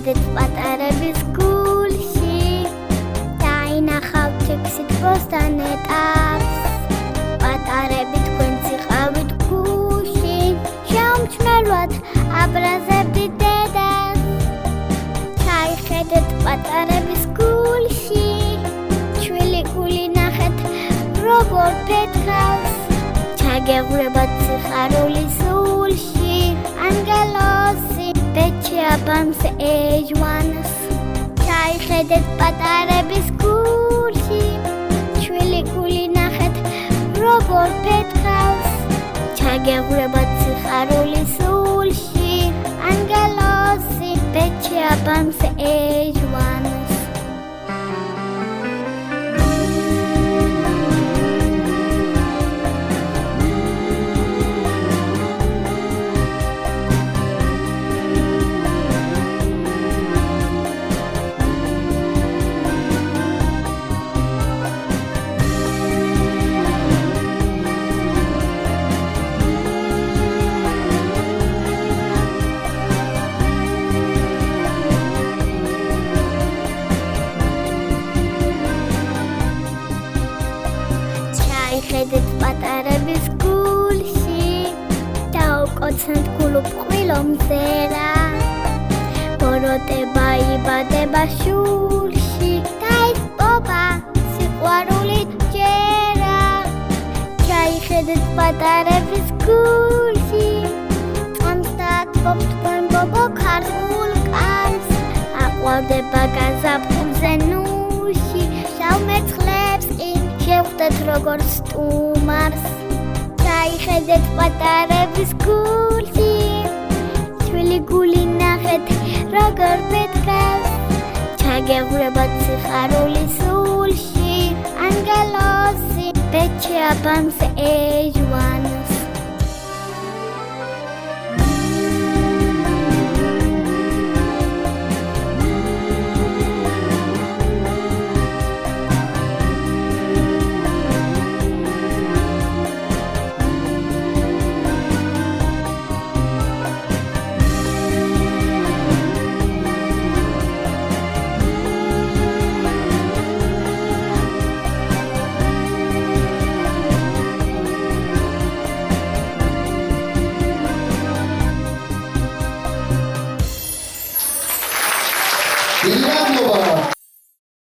ხედეთ პატარების გულში დაინახავთ ექსით ბოსთან ეტაპს პატარები თქვენც იყავით გულში შეუმჩნევლად აბრაზებდით დედას ჩაიხედეთ პატარების გულში ჩვილი გული ნახეთ როგორ ფეთქავს ჩაგეღვრებათ სიხარული სულში ანგელოზი ბეჭი აბანს ეჯვანს ჩაიხედეთ პატარების გულში ჩვილი გული ნახეთ როგორ ფეთქავს ჩაგეღვრებათ სიხარული სულში ანგელოზი ბეჭი აბანს ეჯვანს ხედეთ პატარების გულში დაუკოცნით გულუბ ყვილო მზერა ბოროტება იბადება შულში დაიწყობა სიყვარული ჯერა ჩაიხედეთ პატარების გულში წამს დაათბობთ თქვენ ბობო ქარს ვულკანს აყვავდება გაზაფხულზე ნუში შავმერცხლებს კი შევხვდეთ როგორ სტუმარს ჩაიხედეთ პატარების გულში ჩვილი გული ნახეთ როგორ ფეთქავს ჩაგეღვრებათ სიხარული სულში ანგელოზი ბეჭი აბანს ეჯვანს